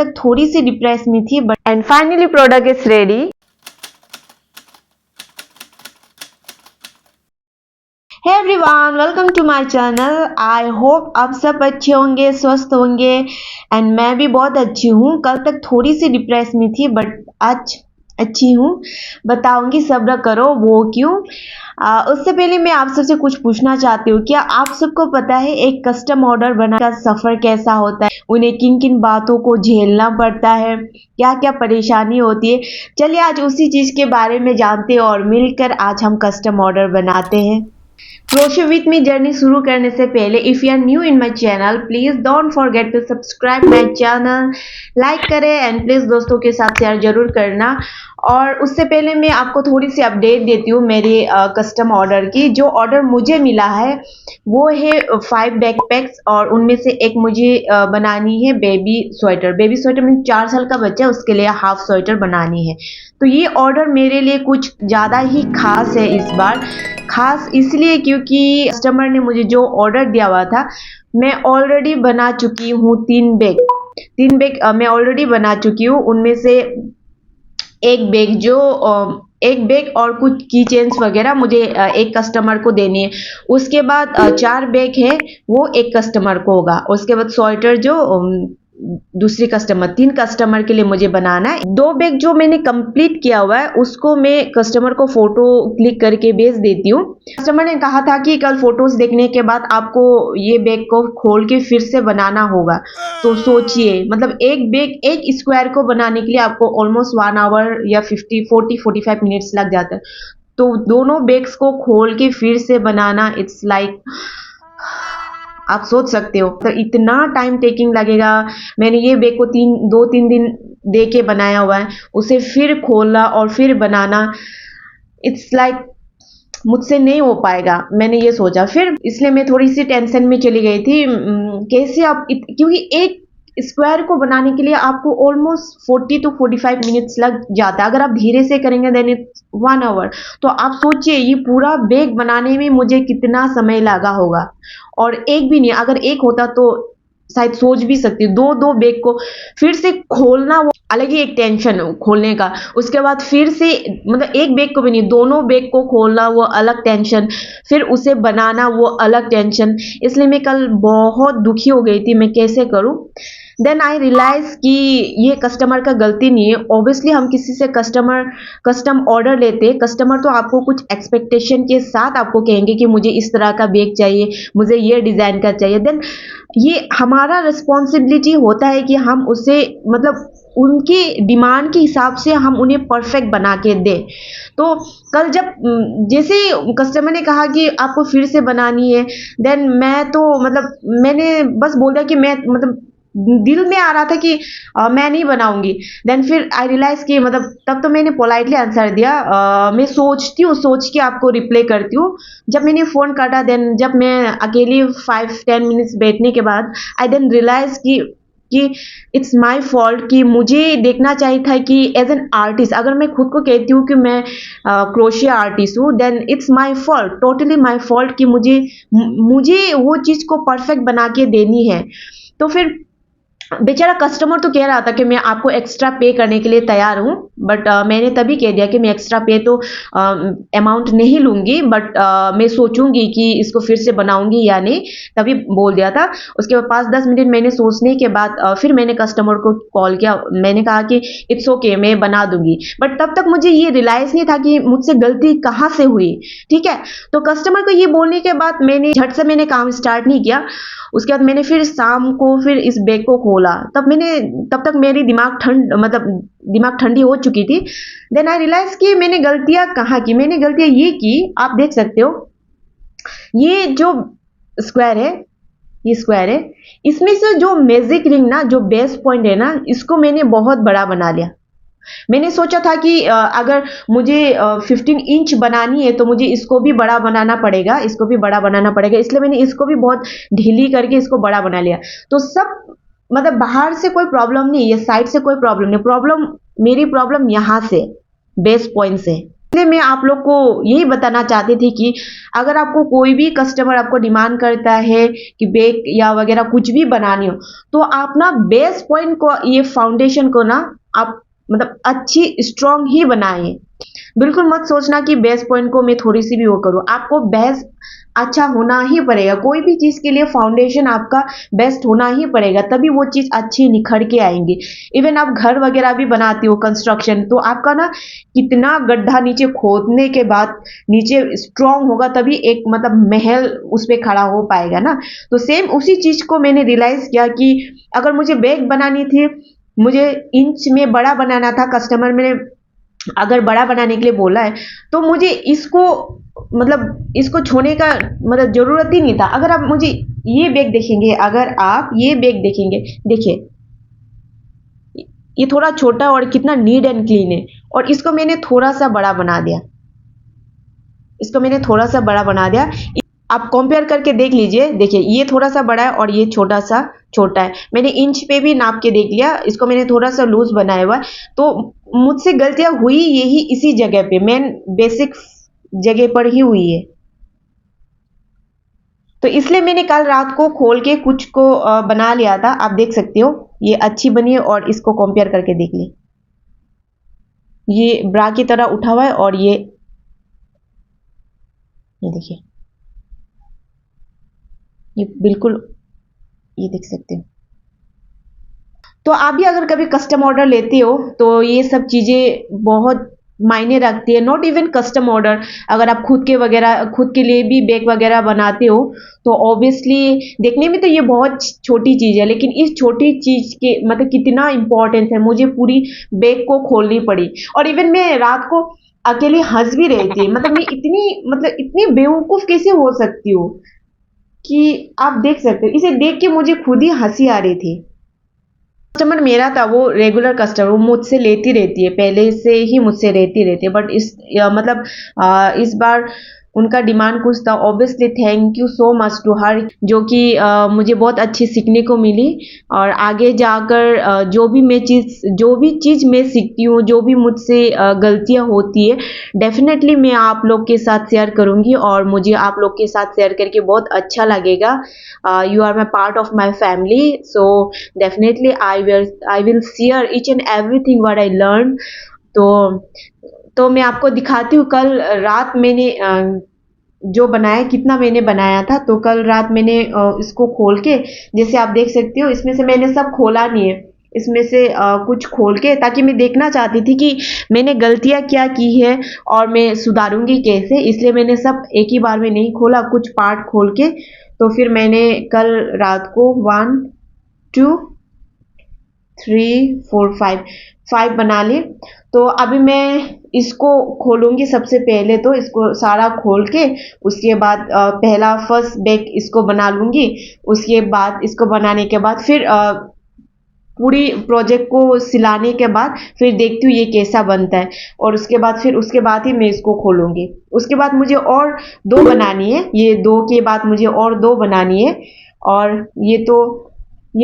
तक थोड़ी सी डिप्रेस में थी, but and finally product is ready. Hey everyone, welcome to my channel. I hope आप सब अच्छे होंगे, स्वस्थ होंगे एंड मैं भी बहुत अच्छी हूँ। कल तक थोड़ी सी डिप्रेस में थी, बट आज अच्छी हूँ। बताऊंगी, सब्र करो। वो क्यों? उससे पहले मैं आप सबसे कुछ पूछना चाहती हूँ। क्या आप सबको पता है एक कस्टम ऑर्डर बनाने का सफ़र कैसा होता है? उन्हें किन किन बातों को झेलना पड़ता है, क्या क्या परेशानी होती है? चलिए आज उसी चीज़ के बारे में जानते हैं और मिलकर आज हम कस्टम ऑर्डर बनाते हैं। क्रोशे विथ मी जर्नी शुरू करने से पहले, if you are new in my channel, please don't forget to subscribe my channel, like करें एंड प्लीज़ दोस्तों के साथ शेयर जरूर करना। और उससे पहले मैं आपको थोड़ी सी अपडेट देती हूँ मेरे कस्टम ऑर्डर की। जो ऑर्डर मुझे मिला है वो है 5 बैकपैक्स और उनमें से एक मुझे बनानी है बेबी स्वेटर। बेबी स्वेटर में 4 साल का बच्चा है, उसके लिए हाफ स्वेटर बनानी है। तो ये ऑर्डर मेरे लिए कुछ ज़्यादा ही खास है इस बार। खास इसलिए क्योंकि कस्टमर ने मुझे जो ऑर्डर दिया हुआ था, मैं ऑलरेडी बना चुकी हूँ 3 बैग। 3 बैग मैं ऑलरेडी बना चुकी हूँ। उनमें से एक बैग और कुछ की चेन्स वगैरह मुझे एक कस्टमर को देनी है। उसके बाद 4 बैग है, वो एक कस्टमर को होगा। उसके बाद स्वेटर जो दूसरी कस्टमर, 3 कस्टमर के लिए मुझे बनाना है। 2 बैग जो मैंने कंप्लीट किया हुआ है उसको मैं कस्टमर को फोटो क्लिक करके भेज देती हूँ। कस्टमर ने कहा था कि कल फोटोज देखने के बाद आपको ये बैग को खोल के फिर से बनाना होगा। तो सोचिए, मतलब एक बैग, एक स्क्वायर को बनाने के लिए आपको ऑलमोस्ट 1 आवर या 45 मिनट्स लग जाता है। तो दोनों बैग्स को खोल के फिर से बनाना, इट्स लाइक, आप सोच सकते हो तो इतना टाइम टेकिंग लगेगा। मैंने ये बैग को 2-3 दिन दे के बनाया हुआ है, उसे फिर खोलना और फिर बनाना, इट्स लाइक मुझसे नहीं हो पाएगा। मैंने ये सोचा, फिर इसलिए मैं थोड़ी सी टेंशन में चली गई थी। कैसे आप क्योंकि एक स्क्वायर को बनाने के लिए आपको ऑलमोस्ट 40 to 45 मिनट्स लग जाता है। अगर आप धीरे से करेंगे देन इट्स 1 आवर। तो आप सोचिए ये पूरा बैग बनाने में मुझे कितना समय लगा होगा। और एक भी नहीं, अगर एक होता तो शायद सोच भी सकती हूँ। दो बैग को फिर से खोलना, वो अलग ही एक टेंशन खोलने का। उसके बाद फिर से, मतलब एक बैग को भी नहीं, दोनों बैग को खोलना वो अलग टेंशन, फिर उसे बनाना वो अलग टेंशन। इसलिए मैं कल बहुत दुखी हो गई थी, मैं कैसे करूँ। देन आई रियलाइज कि ये कस्टमर का गलती नहीं है। ऑब्वियसली हम किसी से कस्टम ऑर्डर लेते हैं, कस्टमर तो आपको कुछ एक्सपेक्टेशन के साथ आपको कहेंगे कि मुझे इस तरह का बैग चाहिए, मुझे ये डिज़ाइन का चाहिए। देन ये हमारा रिस्पॉन्सिबिलिटी होता है कि हम उसे, मतलब उनकी डिमांड के हिसाब से हम उन्हें परफेक्ट बना के दें। तो कल जब जैसे कस्टमर ने कहा कि आपको फिर से बनानी है, देन मैं तो, मतलब मैंने बस बोल दिया कि मैं, मतलब दिल में आ रहा था कि मैं नहीं बनाऊंगी। देन फिर आई रियलाइज कि, मतलब तब तो मैंने पोलाइटली आंसर दिया, मैं सोचती हूँ, सोच के आपको रिप्लाई करती हूँ। जब मैंने फ़ोन काटा, देन जब मैं अकेली 5-10 मिनट्स बैठने के बाद आई देन रियलाइज कि इट्स माय फॉल्ट, कि मुझे देखना चाहिए था कि एज एन आर्टिस्ट, अगर मैं खुद को कहती हूँ कि मैं क्रोशे आर्टिस्ट हूँ, then it's my fault, totally my fault, कि मुझे वो चीज़ को परफेक्ट बना के देनी है। तो फिर बेचारा कस्टमर तो कह रहा था कि मैं आपको एक्स्ट्रा पे करने के लिए तैयार हूँ, बट मैंने तभी कह दिया कि मैं एक्स्ट्रा पे तो अमाउंट नहीं लूँगी, बट मैं सोचूंगी कि इसको फिर से बनाऊंगी या नहीं, तभी बोल दिया था। उसके बाद 5-10 मिनट मैंने सोचने के बाद फिर मैंने कस्टमर को कॉल किया। मैंने कहा कि इट्स ओके, मैं बना दूंगी। बट तब तक मुझे ये रियलाइज़ नहीं था कि मुझसे गलती कहाँ से हुई। ठीक है, तो कस्टमर को ये बोलने के बाद मैंने झट से मैंने काम स्टार्ट नहीं किया। उसके बाद मैंने फिर शाम को फिर इस बैग को खोला। तब तक मेरी दिमाग ठंडी हो चुकी थी। देन आई रियलाइज कि मैंने गलतियां कहाँ की। मैंने गलतियां ये की, आप देख सकते हो, ये जो स्क्वायर है, ये स्क्वायर है, इसमें से जो मैजिक रिंग ना, जो बेस पॉइंट है ना, इसको मैंने बहुत बड़ा बना लिया। मैंने सोचा था कि अगर मुझे 15 इंच बनानी है तो मुझे इसको भी बड़ा बनाना पड़ेगा, इसको भी बड़ा बनाना पड़ेगा। इसलिए मैंने इसको भी बहुत ढीली करके इसको बड़ा बना लिया। तो सब, मतलब बाहर से कोई प्रॉब्लम नहीं, ये साइड से कोई प्रॉब्लम नहीं, मेरी प्रॉब्लम यहाँ से, बेस पॉइंट से। इसलिए मैं आप लोग को यही बताना चाहती थी कि अगर आपको कोई भी कस्टमर आपको डिमांड करता है कि बेक या वगैरह कुछ भी बनानी हो, तो आप ना बेस पॉइंट को, ये फाउंडेशन को ना आप मतलब अच्छी स्ट्रॉन्ग ही बनाएं। बिल्कुल मत सोचना कि बेस पॉइंट को मैं थोड़ी सी भी वो करूँ। आपको बेस अच्छा होना ही पड़ेगा। कोई भी चीज़ के लिए फाउंडेशन आपका बेस्ट होना ही पड़ेगा, तभी वो चीज़ अच्छी निखर के आएंगी। इवन आप घर वगैरह भी बनाती हो कंस्ट्रक्शन, तो आपका ना कितना गड्ढा नीचे खोदने के बाद नीचे स्ट्रांग होगा, तभी एक मतलब महल उस पे खड़ा हो पाएगा ना। तो सेम उसी चीज़ को मैंने रियलाइज़ किया कि अगर मुझे बैग बनानी थी, मुझे इंच में बड़ा बनाना था, कस्टमर मेरे अगर बड़ा बनाने के लिए बोला है, तो मुझे इसको मतलब इसको छोड़ने का मतलब ज़रूरत ही नहीं था। अगर आप मुझे ये बैग देखेंगे, अगर आप ये बैग देखेंगे, देखिए ये थोड़ा छोटा और कितना नीट एंड क्लीन है, और इसको मैंने थोड़ा-सा बड़ा बना दिया। इसको मैंने थोड़ा-सा बड़ा बना दिया। आप कंपेयर करके देख लीजिए, देखिए ये थोड़ा-सा बड़ा है और ये छोटा-सा छोटा है। मैंने इंच पे भी नाप के देख लिया, इसको मैंने थोड़ा-सा लूज़ बनाया हुआ है। तो मुझसे गलतियाँ हुई यही इसी जगह पे, मेन बेसिक जगह पर ही हुई है। तो इसलिए मैंने कल रात को खोल के कुछ को बना लिया था। आप देख सकते हो ये अच्छी बनी है, और इसको कंपेयर करके देख ली। ये ब्रा की तरह उठा हुआ है, और ये देखिए, ये बिल्कुल, ये देख सकते हो। तो आप भी अगर कभी कस्टम ऑर्डर लेते हो, तो ये सब चीज़ें बहुत मायने रखती है। नॉट इवन कस्टम ऑर्डर, अगर आप खुद के वगैरह खुद के लिए भी बैग वगैरह बनाते हो, तो ऑब्वियसली देखने में तो ये बहुत छोटी चीज़ है, लेकिन इस छोटी चीज़ के मतलब कितना इम्पोर्टेंस है, मुझे पूरी बैग को खोलनी पड़ी। और इवन मैं रात को अकेली हंस भी रही थी, मतलब मैं इतनी बेवकूफ़ कैसे हो सकती हूँ कि आप देख सकते हो। इसे देख के मुझे खुद ही हंसी आ रही थी। कस्टमर मेरा था, वो रेगुलर कस्टमर, वो मुझसे लेती रहती है, पहले से ही मुझसे लेती रहती है, बट इस बार उनका डिमांड कुछ था। Obviously thank you so much to her, जो कि मुझे बहुत अच्छी सीखने को मिली। और आगे जाकर जो भी चीज़ मैं सीखती हूँ, जो भी मुझसे गलतियाँ होती है, डेफिनेटली मैं आप लोग के साथ शेयर करूँगी, और मुझे आप लोग के साथ शेयर करके बहुत अच्छा लगेगा। You are my part of my family, so definitely I will share each and everything what I learned। तो मैं आपको दिखाती हूँ कल रात मैंने जो बनाया, कितना मैंने बनाया था। तो कल रात मैंने इसको खोल के, जैसे आप देख सकते हो, इसमें से मैंने सब खोला नहीं है, इसमें से कुछ खोल के, ताकि मैं देखना चाहती थी कि मैंने गलतियाँ क्या की है और मैं सुधारूंगी कैसे। इसलिए मैंने सब एक ही बार में नहीं खोला, कुछ पार्ट खोल के। तो फिर मैंने कल रात को 1 2 3 4 5 बना ली। तो अभी मैं इसको खोलूंगी। सबसे पहले तो इसको सारा खोल के, उसके बाद पहला फर्स्ट बैग इसको बना लूंगी। उसके बाद इसको बनाने के बाद फिर पूरी प्रोजेक्ट को सिलाने के बाद फिर देखती हूँ ये कैसा बनता है, और उसके बाद ही मैं इसको खोलूंगी। उसके बाद मुझे और दो बनानी है, ये दो के बाद मुझे और दो बनानी है। और ये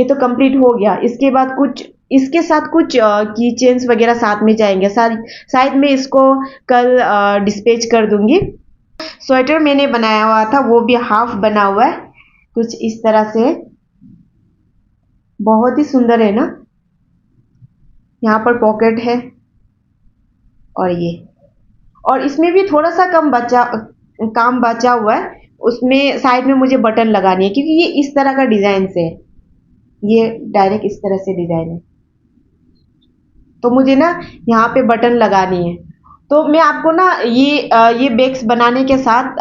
तो कंप्लीट हो गया। इसके बाद कुछ इसके साथ कुछ की चेन्स वगैरह साथ में जाएंगे, शायद मैं इसको कल डिस्पैच कर दूंगी। स्वेटर मैंने बनाया हुआ था, वो भी हाफ बना हुआ है, कुछ इस तरह से। बहुत ही सुंदर है ना। यहाँ पर पॉकेट है, और और इसमें भी थोड़ा सा काम बचा हुआ है। उसमें साइड में मुझे बटन लगानी है, क्योंकि ये इस तरह का डिजाइन से है, ये डायरेक्ट इस तरह से डिजाइन है, तो मुझे ना यहाँ पे बटन लगानी है। तो मैं आपको ना ये बैग्स बनाने के साथ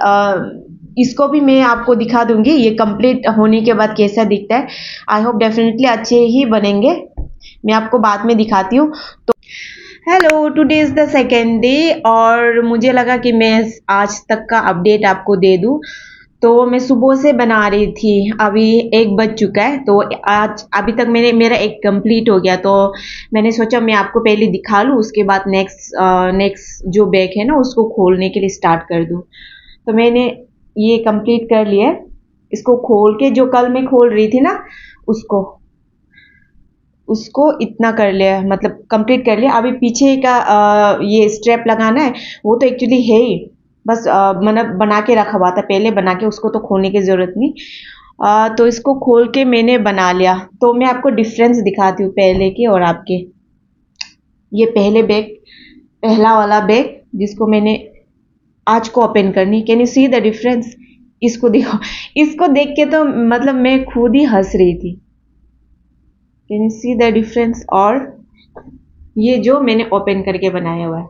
इसको भी मैं आपको दिखा दूंगी, ये कंप्लीट होने के बाद कैसा दिखता है। आई होप डेफिनेटली अच्छे ही बनेंगे। मैं आपको बाद में दिखाती हूँ। तो hello, today is the second day, और मुझे लगा कि मैं आज तक का अपडेट आपको दे दूँ। तो मैं सुबह से बना रही थी, अभी 1 बज चुका है। तो आज अभी तक मेरा एक कंप्लीट हो गया। तो मैंने सोचा मैं आपको पहले दिखा लूँ, उसके बाद नेक्स्ट जो बैग है ना, उसको खोलने के लिए स्टार्ट कर दूँ। तो मैंने ये कंप्लीट कर लिया है। इसको खोल के, जो कल मैं खोल रही थी ना, उसको उसको इतना कर लिया, मतलब कंप्लीट कर लिया। अभी पीछे का ये स्ट्रैप लगाना है, वो तो एक्चुअली है ही, बस मतलब बना के रखा हुआ था पहले बना के, उसको तो खोलने की ज़रूरत नहीं। तो इसको खोल के मैंने बना लिया। तो मैं आपको डिफरेंस दिखाती हूँ पहले के और आपके। ये पहले बैग, पहला वाला बैग जिसको मैंने आज को ओपन करनी। Can you see the difference? इसको देखो, इसको देख के तो मतलब मैं खुद ही हंस रही थी। Can you see the difference? और ये जो मैंने ओपन करके बनाया हुआ है,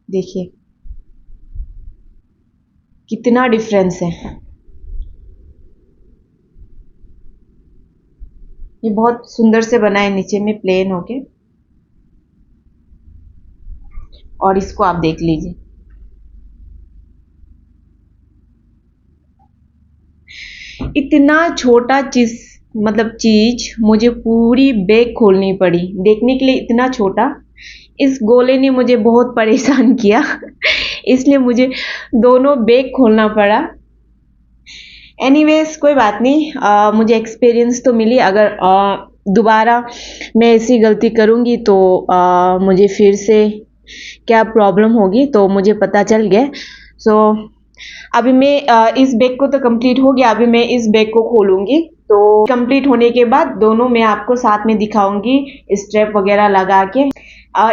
देखिए कितना डिफरेंस है। ये बहुत सुंदर से बना है, नीचे में प्लेन होके। और इसको आप देख लीजिए, इतना छोटा चीज, मतलब चीज मुझे पूरी बैग खोलनी पड़ी देखने के लिए, इतना छोटा। इस गोले ने मुझे बहुत परेशान किया इसलिए मुझे दोनों बैग खोलना पड़ा। एनीवेज कोई बात नहीं, मुझे एक्सपीरियंस तो मिली। अगर दोबारा मैं ऐसी गलती करूंगी तो मुझे फिर से क्या प्रॉब्लम होगी तो मुझे पता चल गया। सो अभी मैं इस बैग को तो कंप्लीट हो गया, अभी मैं इस बैग को खोलूंगी। तो कंप्लीट होने के बाद दोनों मैं आपको साथ में दिखाऊंगी, स्ट्रैप वगैरह लगा के।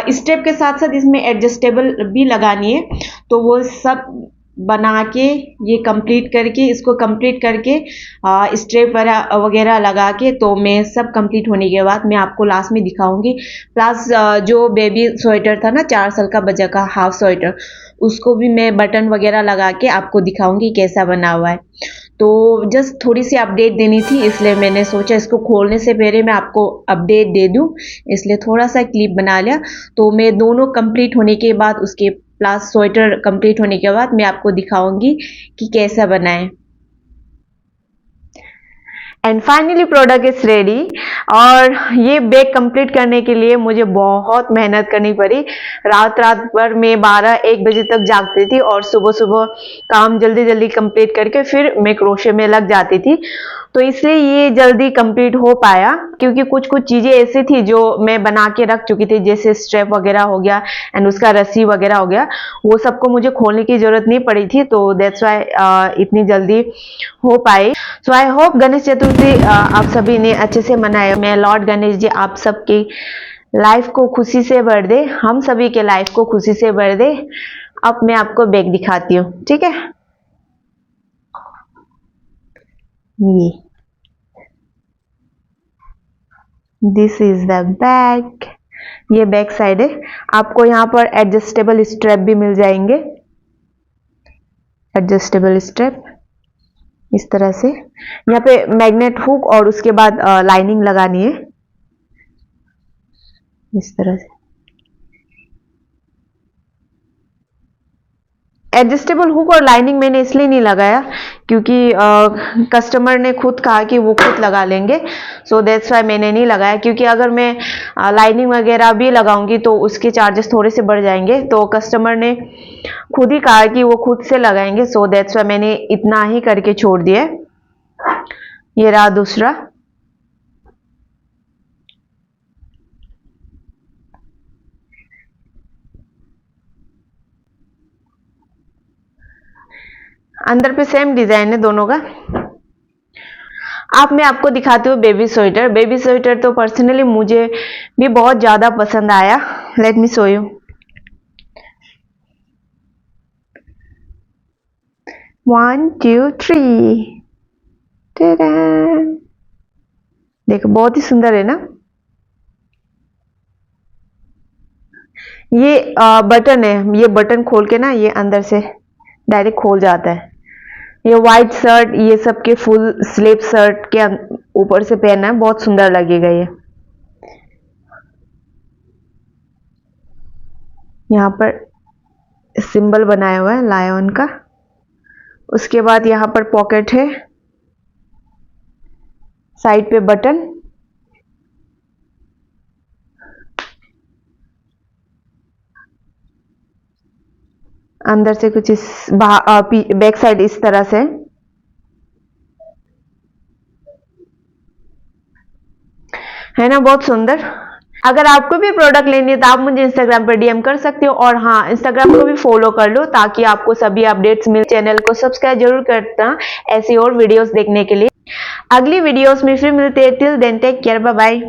स्ट्रैप के साथ साथ इसमें एडजस्टेबल भी लगानी है, तो वो सब बना के, ये कंप्लीट करके, इसको कंप्लीट करके स्ट्रैप वगैरह लगा के, तो मैं सब कंप्लीट होने के बाद मैं आपको लास्ट में दिखाऊंगी। प्लस जो बेबी स्वेटर था ना, 4 साल का बच्चा का हाफ स्वेटर, उसको भी मैं बटन वगैरह लगा के आपको दिखाऊंगी कैसा बना हुआ है। तो जस्ट थोड़ी सी अपडेट देनी थी, इसलिए मैंने सोचा इसको खोलने से पहले मैं आपको अपडेट दे दूं, इसलिए थोड़ा सा क्लिप बना लिया। तो मैं दोनों कंप्लीट होने के बाद, उसके प्लस स्वेटर कंप्लीट होने के बाद मैं आपको दिखाऊंगी कि कैसा बना है। And finally product is ready. और ये बैग कंप्लीट करने के लिए मुझे बहुत मेहनत करनी पड़ी। रात रात भर मैं 12-1 बजे तक जागती थी और सुबह सुबह काम जल्दी जल्दी कंप्लीट करके फिर मैं क्रोशे में लग जाती थी। तो इसलिए ये जल्दी कंप्लीट हो पाया, क्योंकि कुछ कुछ चीज़ें ऐसी थी जो मैं बना के रख चुकी थी, जैसे स्ट्रैप वगैरह हो गया एंड उसका रस्सी वगैरह हो गया, वो सबको मुझे खोलने की ज़रूरत नहीं पड़ी थी। तो दैट्स वाई इतनी जल्दी हो पाई। सो आई होप गणेश चतुर्थी आप सभी ने अच्छे से मनाए। मैं लॉर्ड गणेश जी आप सबकी लाइफ को खुशी से भर दे, हम सभी के लाइफ को खुशी से भर दे। अब मैं आपको बैग दिखाती हूँ, ठीक है? ये दिस इज द बैग। ये बैक साइड है। आपको यहाँ पर एडजस्टेबल स्ट्रैप भी मिल जाएंगे, एडजस्टेबल स्ट्रैप इस तरह से। यहाँ पे मैग्नेट हुक और उसके बाद लाइनिंग लगानी है इस तरह से। एडजस्टेबल हुक और लाइनिंग मैंने इसलिए नहीं लगाया क्योंकि कस्टमर ने खुद कहा कि वो खुद लगा लेंगे, सो दैट्स वाई मैंने नहीं लगाया। क्योंकि अगर मैं लाइनिंग वगैरह भी लगाऊंगी तो उसके चार्जेस थोड़े से बढ़ जाएंगे, तो कस्टमर ने खुद ही कहा कि वो खुद से लगाएंगे, सो दैट्स वाई मैंने इतना ही करके छोड़ दिया। ये रहा दूसरा। अंदर पे सेम डिजाइन है दोनों का। अब मैं आपको दिखाती हूँ बेबी स्वेटर। बेबी स्वेटर तो पर्सनली मुझे भी बहुत ज्यादा पसंद आया। Let me show you. 1 2 3। देखो बहुत ही सुंदर है ना। ये बटन है, ये बटन खोल के ना ये अंदर से डायरेक्ट खोल जाता है। ये वाइट शर्ट, ये सब के फुल स्लीव शर्ट के ऊपर से पहनना है, बहुत सुंदर लगेगा ये। यहाँ पर सिंबल बनाया हुआ है लायन का। उसके बाद यहाँ पर पॉकेट है, साइड पे बटन, अंदर से कुछ इस बैक साइड इस तरह से। है ना, बहुत सुंदर। अगर आपको भी प्रोडक्ट लेनी है तो आप मुझे इंस्टाग्राम पर डीएम कर सकते हो, और हाँ, इंस्टाग्राम को भी फॉलो कर लो ताकि आपको सभी अपडेट्स मिल। चैनल को सब्सक्राइब जरूर करना ऐसी और वीडियोस देखने के लिए। अगली वीडियोस में फिर मिलते हैं। Till then take care, bye bye.